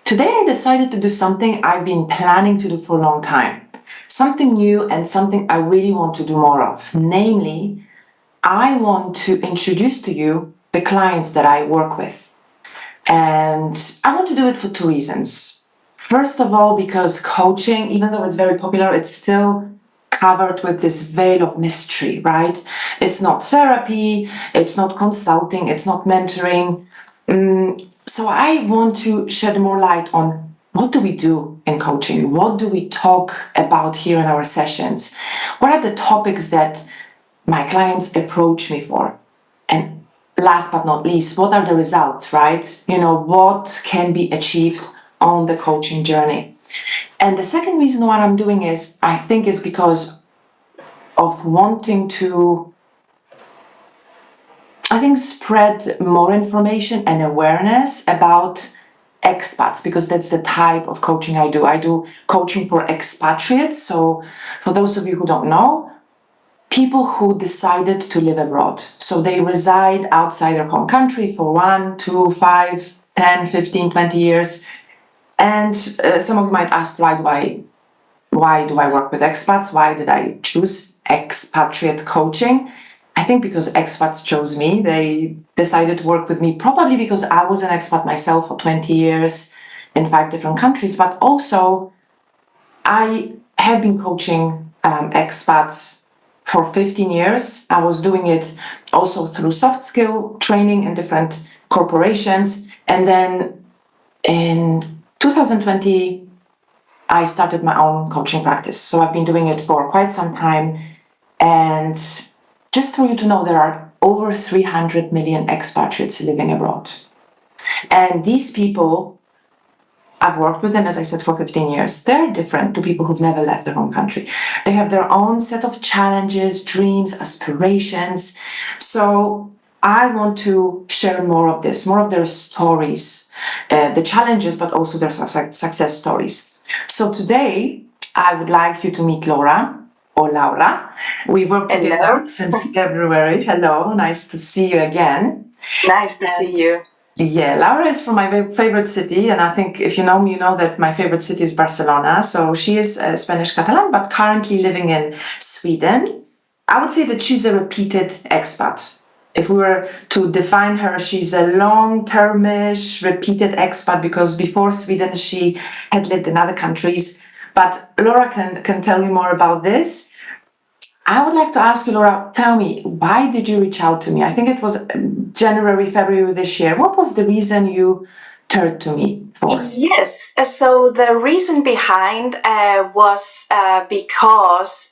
Today I decided to do something I've been planning to do for a long time. Something new and something I really want to do more of. Namely, I want to introduce to you the clients that I work with. And I want to do it for two reasons. First of all, because coaching, even though it's very popular, it's still covered with this veil of mystery, right? It's not therapy, it's not consulting, it's not mentoring. So I want to shed more light on what do we do in coaching? What do we talk about here in our sessions? What are the topics that my clients approach me for? And last but not least, what are the results, right? What can be achieved on the coaching journey? And the second reason why I'm doing is, I think, is because of wanting to, spread more information and awareness about expats, because that's the type of coaching I do. I do coaching for expatriates. So for those of you who don't know, people who decided to live abroad. So they reside outside their home country for 1, 2, 5, 10, 15, 20 years. And some of you might ask, why do I work with expats? Why did I choose expatriate coaching? I think because expats chose me. They decided to work with me probably because I was an expat myself for 20 years in 5 different countries, but also I have been coaching expats for 15 years. I was doing it also through soft skill training in different corporations. And then in 2020, I started my own coaching practice. So I've been doing it for quite some time. And just for you to know, there are over 300 million expatriates living abroad. And these people, I've worked with them, as I said, for 15 years. They're different to people who've never left their home country. They have their own set of challenges, dreams, aspirations. So I want to share more of this, more of their stories, the challenges, but also their success stories. So today, I would like you to meet Laura or Laura. We worked together since February. Hello, nice to see you again. Nice to see you. Yeah, Laura is from my favorite city, and I think if you know me, you know that my favorite city is Barcelona. So she is Spanish Catalan, but currently living in Sweden. I would say that she's a repeated expat. If we were to define her, she's a long-termish repeated expat, because before Sweden she had lived in other countries. But Laura can tell you more about this. I would like to ask you, Laura, tell me, why did you reach out to me? I think it was January, February this year. What was the reason you turned to me for? Yes, so the reason behind was because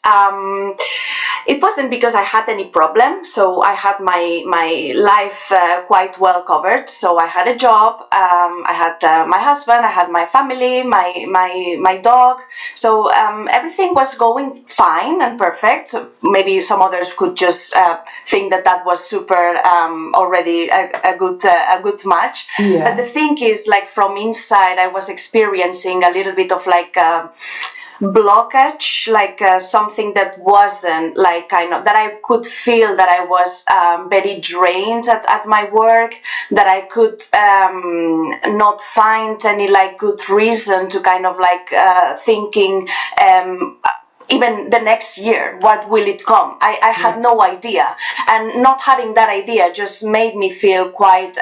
it wasn't because I had any problem. So I had my life quite well covered. So I had a job, I had my husband, I had my family, my dog. So everything was going fine and perfect. Maybe some others could just think that was super already a good match. Yeah. But the thing is, like, from inside, I was experiencing a little bit of like blockage, like something that wasn't like that I could feel that I was very drained at my work, that I could not find any like good reason to kind of like thinking even the next year, what will it come? I had no idea. And not having that idea just made me feel quite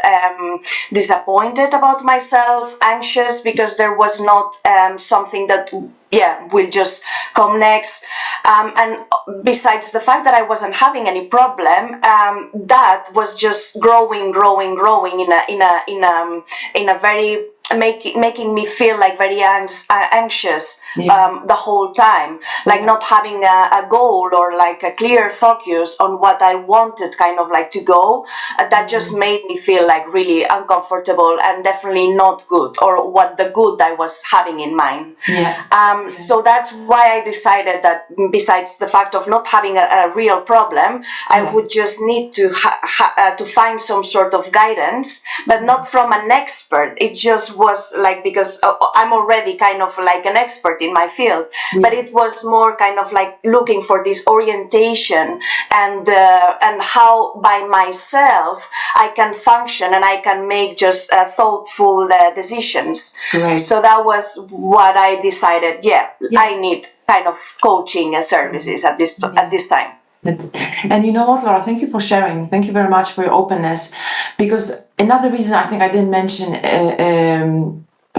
disappointed about myself, anxious, because there was not something that will just come next. And besides the fact that I wasn't having any problem, that was just growing in a very making me feel like very anxious the whole time, like not having a goal or like a clear focus on what I wanted kind of like to go. That just made me feel like really uncomfortable and definitely not good, or what the good I was having in mind. So that's why I decided that besides the fact of not having a real problem, I would just need to find some sort of guidance, but not from an expert. It just was like, because I'm already kind of like an expert in my field, but it was more kind of like looking for this orientation and how by myself I can function and I can make just thoughtful decisions. Great. So that was what I decided. I need kind of coaching services at this time. And you know what, Laura, thank you for sharing. Thank you very much for your openness. Because another reason I think I didn't mention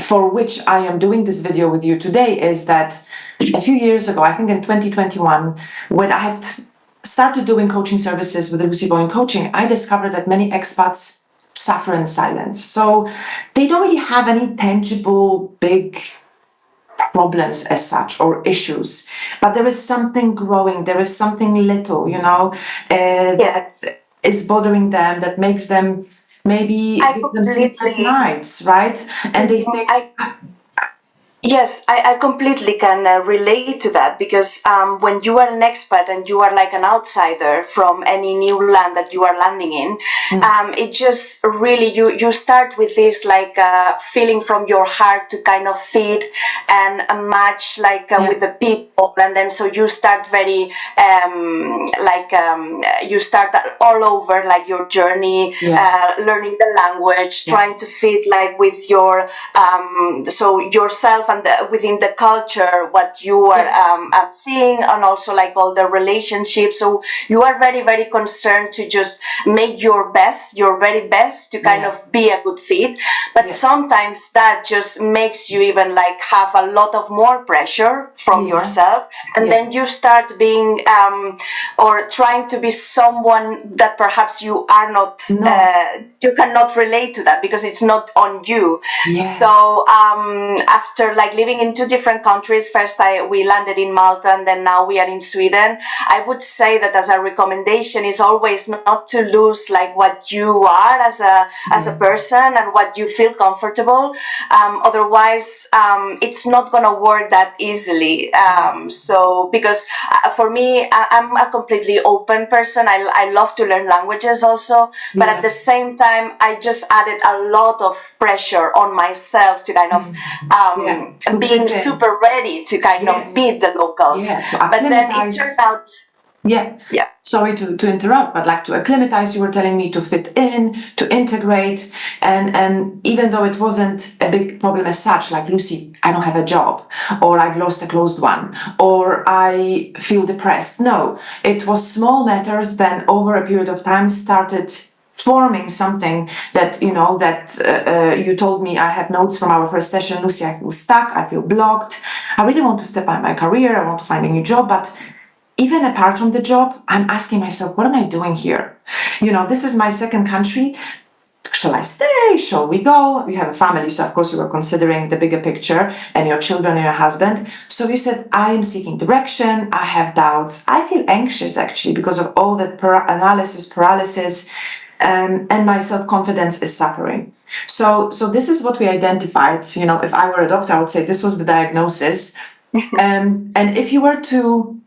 for which I am doing this video with you today is that a few years ago, I think in 2021, when I had started doing coaching services with Lucy Bowen Coaching, I discovered that many expats suffer in silence. So they don't really have any tangible, big problems as such or issues, but there is something growing, there is something little, that is bothering them, that makes them maybe give them sleepless nights, right? And they think Yes, I completely can relate to that, because when you are an expat and you are like an outsider from any new land that you are landing in, it just really, you start with this like feeling from your heart to kind of fit and match like with the people, and then so you start very you start all over like your journey, learning the language, trying to fit like with your so yourself and within the culture, what you are seeing, and also like all the relationships. So you are very, very concerned to just make your very best to kind of be a good fit. But sometimes that just makes you even like have a lot of more pressure from yourself. And then you start being or trying to be someone that perhaps you are not, you cannot relate to that because it's not on you. So after like living in two different countries, first we landed in Malta and then now we are in Sweden, I would say that as a recommendation is always not to lose like what you are as a person and what you feel comfortable. Otherwise it's not gonna work that easily. So because for me, I'm a completely open person. I love to learn languages also, but at the same time I just added a lot of pressure on myself to kind of being super ready to kind of beat the locals. But then it turned out sorry to interrupt, but like to acclimatize, you were telling me to fit in, to integrate, and even though it wasn't a big problem as such, like Lucy, I don't have a job, or I've lost a close one, or I feel depressed. No, it was small matters then over a period of time started forming something that, you told me. I have notes from our first session, Lucy, I feel stuck, I feel blocked, I really want to step up my career, I want to find a new job, but even apart from the job, I'm asking myself, what am I doing here? This is my second country. Shall I stay? Shall we go? You have a family, so of course you were considering the bigger picture and your children and your husband. So you said, I am seeking direction, I have doubts, I feel anxious actually because of all that paralysis, and my self-confidence is suffering. So this is what we identified. If I were a doctor, I would say this was the diagnosis. And if you were to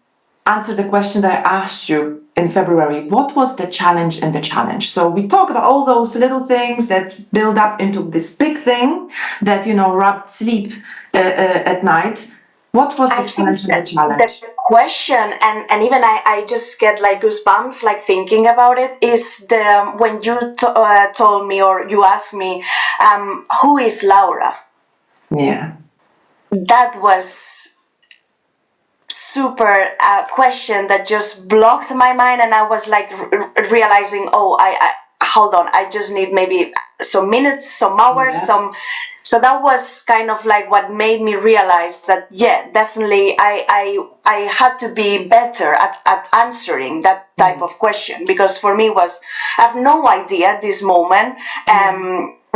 answer the question that I asked you in February, what was the challenge in the challenge? So we talk about all those little things that build up into this big thing that, robbed sleep at night. What was the challenge in the challenge? The question, and even I just get like goosebumps like thinking about it, is when you told me, or you asked me, who is Laura? Yeah. That was super question that just blocked my mind, and I was like realizing, I hold on, I just need maybe some minutes, some hours, so that was kind of like what made me realize that definitely I had to be better at answering that type of question, because for me I have no idea at this moment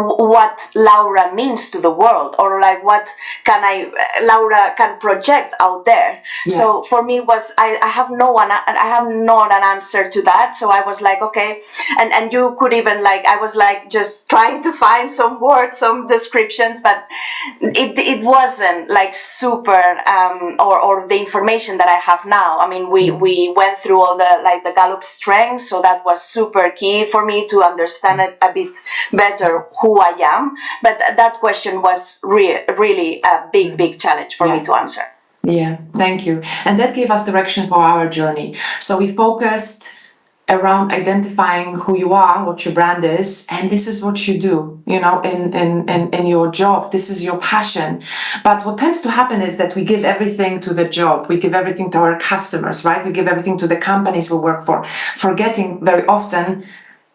what Laura means to the world, or like what Laura can project out there. So for me I have not an answer to that. So I was like, okay, and you could even like, I was like just trying to find some words, some descriptions, but it wasn't like super or the information that I have now. I mean, we went through all the Gallup strengths, so that was super key for me to understand it a bit better, who who I am. But that question was really a big challenge for me to answer. Yeah, thank you. And that gave us direction for our journey. So we focused around identifying who you are, what your brand is, and this is what you do, in your job. This is your passion. But what tends to happen is that we give everything to the job. We give everything to our customers, right? We give everything to the companies we work for, forgetting very often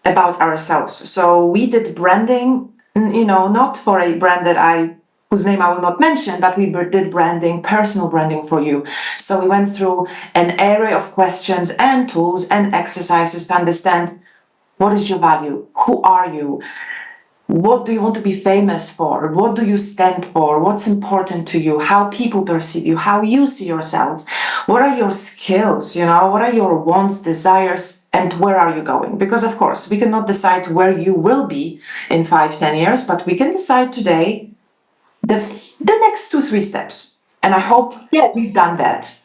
about ourselves. So we did branding, not for a brand whose name I will not mention, but we did branding, personal branding for you. So we went through an array of questions and tools and exercises to understand what is your value, who are you, what do you want to be famous for, what do you stand for, what's important to you, how people perceive you, how you see yourself, what are your skills, what are your wants, desires, and where are you going? Because of course we cannot decide where you will be in 5-10 years, but we can decide today the next 2-3 steps, and I hope we've done that.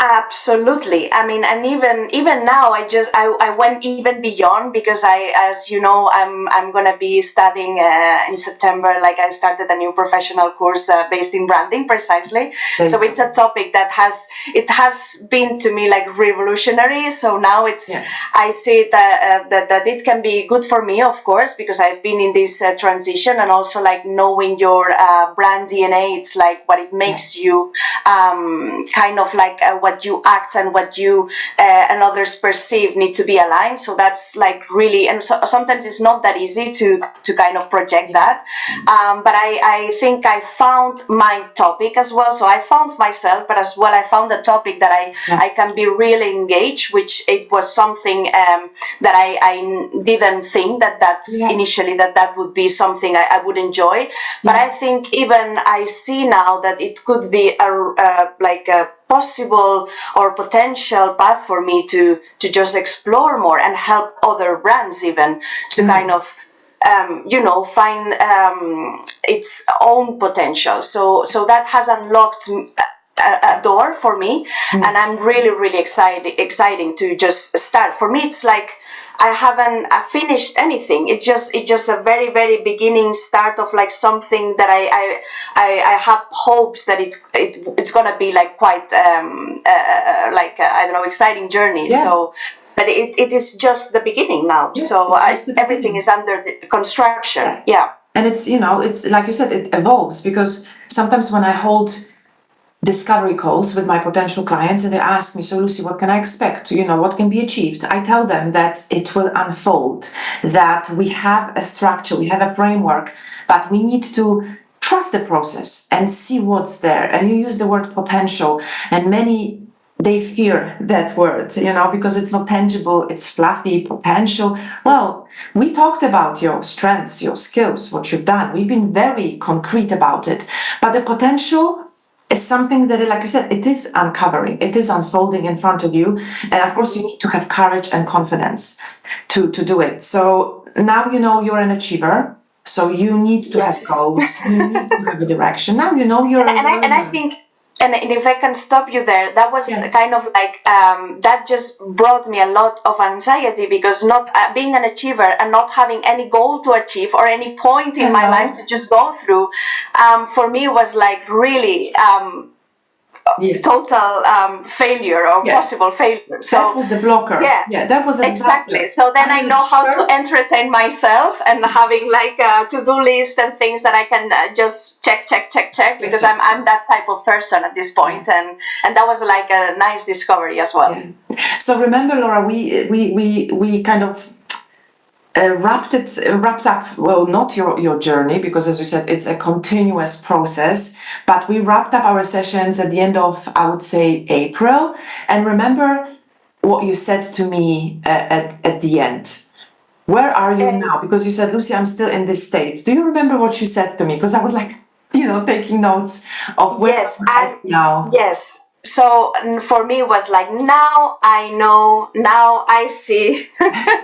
Absolutely. I mean, and even now, I went even beyond, because as you know, I'm gonna be studying in September. Like, I started a new professional course based in branding, precisely. So it's a topic that has been to me like revolutionary. So now I see that it can be good for me, of course, because I've been in this transition, and also like knowing your brand DNA. It's like what it makes you, kind of like what you act and what you and others perceive need to be aligned. So that's like really, and so, sometimes it's not that easy to kind of project that. But I think I found my topic as well. So I found myself, but as well I found a topic that I can be really engaged, which it was something that I didn't think that initially that would be something I would enjoy. But I think even I see now that it could be a possible or potential path for me to just explore more and help other brands even to kind of find its own potential. So that has unlocked a door for me, and I'm really exciting to just start. For me, it's like I haven't finished anything. It's just a very beginning start of like something that I have hopes that it's gonna be like quite I don't know, exciting journey. Yeah. So, but it is just the beginning now. Yes, so everything beginning. is under the construction. Yeah. And it's it's like you said, it evolves, because sometimes when I hold discovery calls with my potential clients and they ask me, so Lucy, what can I expect? What can be achieved? I tell them that it will unfold, that we have a structure, we have a framework, but we need to trust the process and see what's there. And you use the word potential, and many, they fear that word, because it's not tangible, it's fluffy, potential. Well, we talked about your strengths, your skills, what you've done. We've been very concrete about it, but the potential is something that, like you said, it is uncovering, it is unfolding in front of you. And of course, you need to have courage and confidence to do it. So now you're an achiever. So you need to have goals, you need to have a direction. Now you're and I think, and if I can stop you there, that was kind of like that just brought me a lot of anxiety, because not being an achiever and not having any goal to achieve or any point in my life to just go through, for me was like really total failure or possible failure. So that was the blocker. Yeah, that was exactly. So then I know how to entertain myself, and having like a to-do list and things that I can just check, because I'm that type of person at this point, and that was like a nice discovery as well. Yeah. So remember, Laura, we kind of wrapped up, well, not your journey, because as you said, it's a continuous process, but we wrapped up our sessions at the end of, I would say, April. And remember what you said to me at the end. Where are you now? Because you said, Lucy, I'm still in this state. Do you remember what you said to me? Because I was like, taking notes of where I'm now. Yes. So for me, it was like, now I know, now I see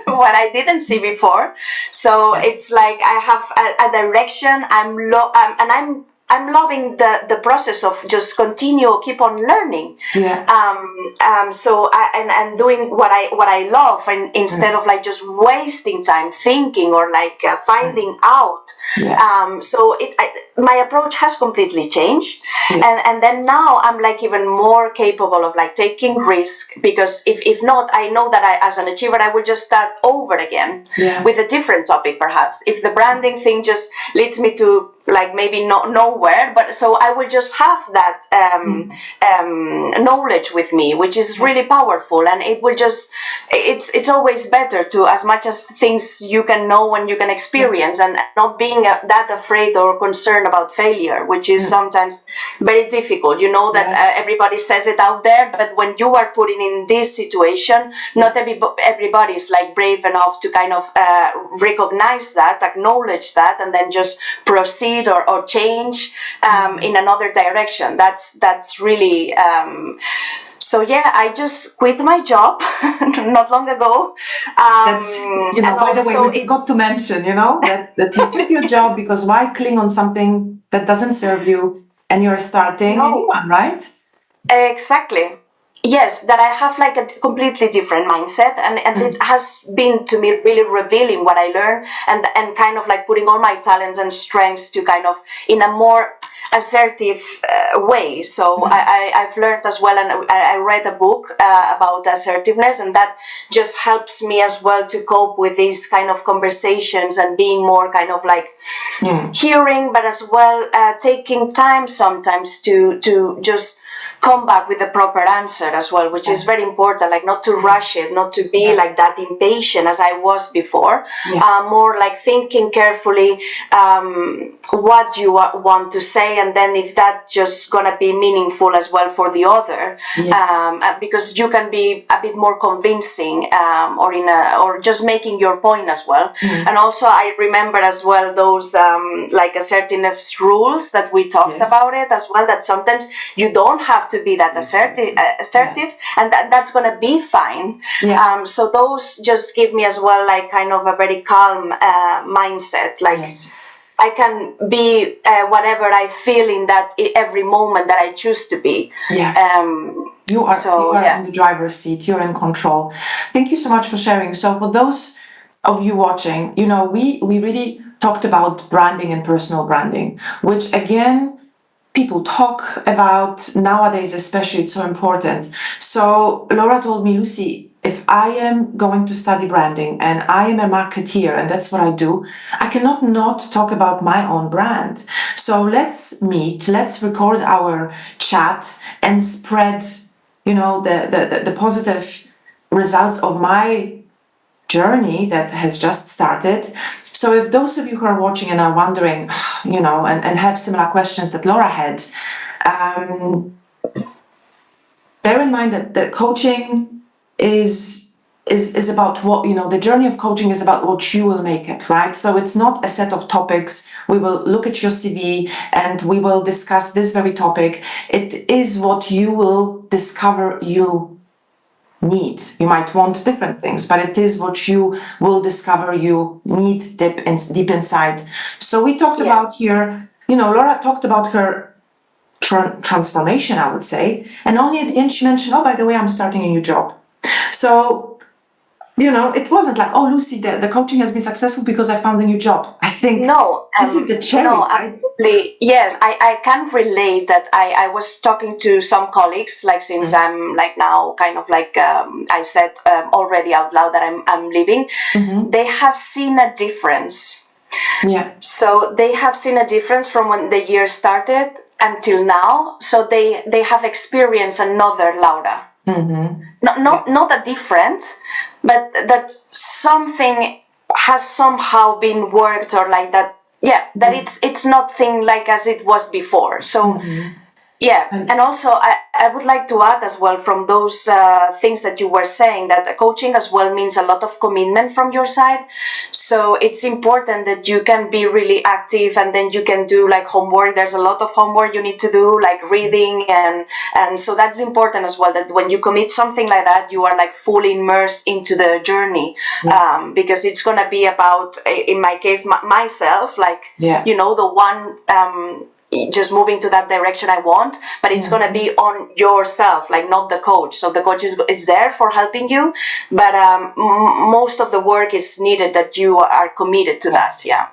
what I didn't see before. So it's like I have a direction. And I'm I'm loving the process of just keep on learning. Yeah. So and doing what I love, and instead of like just wasting time thinking or like finding out. Yeah. So my approach has completely changed, Yeah. and then now I'm like even more capable of like taking risk, because if not, I know that as an achiever I will just start over again with a different topic perhaps. If the branding thing just leads me to like maybe not nowhere, but so I will just have that knowledge with me, which is really powerful, and it will just it's always better to, as much as things you can know and you can experience, and not being that afraid or concerned about failure, which is sometimes very difficult. You know that everybody says it out there, but when you are putting in this situation, not everybody is like brave enough to kind of recognize that, acknowledge that, and then just proceed or change in another direction. That's really so yeah, I just quit my job not long ago. By the way, we forgot to mention, that you quit your job because why cling on something that doesn't serve you, and you're starting a new one, right? Exactly. Yes, that I have like a completely different mindset, and it has been to me really revealing what I learned, and kind of like putting all my talents and strengths to kind of in a more assertive way. So I've learned as well, and I read a book about assertiveness, and that just helps me as well to cope with these kind of conversations and being more kind of like hearing, but as well taking time sometimes to just come back with the proper answer as well, which is very important, like not to rush it, not to be like that impatient as I was before, more like thinking carefully what you want to say, and then if that just gonna be meaningful as well for the other, because you can be a bit more convincing, or just making your point as well. And also I remember as well those like assertiveness rules that we talked about it as well, that sometimes you don't have to be that assertive, and that's gonna be fine. So those just give me as well like kind of a very calm mindset, like I can be whatever I feel in that every moment that I choose to be. You are in the driver's seat. You're in control. Thank you so much for sharing. So for those of you watching, we really talked about branding and personal branding, which again, people talk about nowadays, especially. It's so important. So Laura told me, Lucy, if I am going to study branding and I am a marketeer and that's what I do, I cannot not talk about my own brand. So let's meet, let's record our chat and spread, the positive results of my journey that has just started. So if those of you who are watching and are wondering, and have similar questions that Laura had, bear in mind that the coaching is about what, the journey of coaching is about what you will make it, right? So it's not a set of topics. We will look at your CV and we will discuss this very topic. It is what you will discover you need. You might want different things, but it is what you will discover you need deep inside. So we talked about here, Laura talked about her transformation, I would say, and only at the end she mentioned, oh, by the way, I'm starting a new job. So it wasn't like, oh, Lucy, the coaching has been successful because I found a new job. I think this is the cherry. No, absolutely. Yes, I can relate that. I was talking to some colleagues, like since I'm like now kind of like I said already out loud that I'm leaving. They have seen a difference. So they have seen a difference from when the year started until now. So they have experienced another Laura. Not a different, but that something has somehow been worked, or like that. That it's not thing like as it was before. So and also I would like to add as well from those things that you were saying, that coaching as well means a lot of commitment from your side. So it's important that you can be really active, and then you can do like homework. There's a lot of homework you need to do, like reading, and so that's important as well, that when you commit something like that, you are like fully immersed into the journey, because it's gonna be about, in my case, myself, like the one just moving to that direction I want, but it's going to be on yourself, like not the coach. So the coach is there for helping you, but most of the work is needed that you are committed to that. Yeah.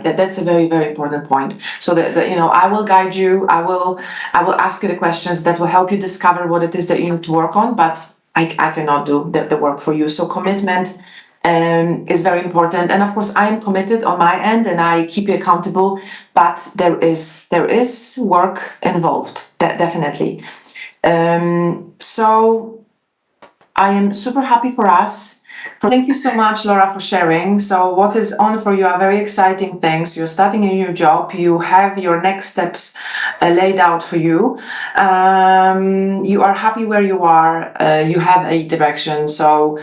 That's a very, very important point. So I will guide you. I will ask you the questions that will help you discover what it is that you need to work on, but I cannot do the work for you. So commitment is very important, and of course I am committed on my end, and I keep you accountable. But there is work involved, definitely. So I am super happy for us. Thank you so much, Laura, for sharing. So what is on for you are very exciting things. You're starting a new job. You have your next steps laid out for you. You are happy where you are. You have a direction. So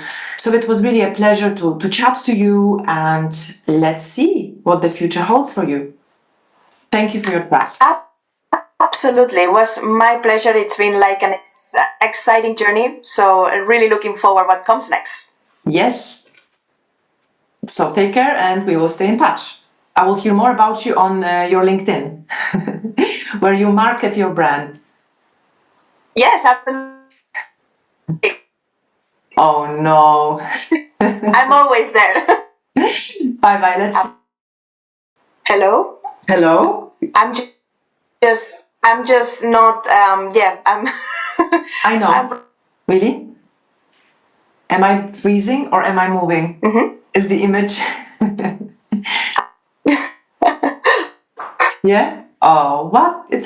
it was really a pleasure to chat to you, and let's see what the future holds for you. Thank you for your trust. Absolutely. It was my pleasure. It's been like an exciting journey. So really looking forward what comes next. Yes. So take care, and we will stay in touch. I will hear more about you on your LinkedIn, where you market your brand. Yes, absolutely. Oh no. I'm always there. Bye bye. Let's. Hello. Hello. I'm just not. Yeah. I know. Really? Am I freezing or am I moving? Mm-hmm. Is the image? Yeah. Oh, what? It's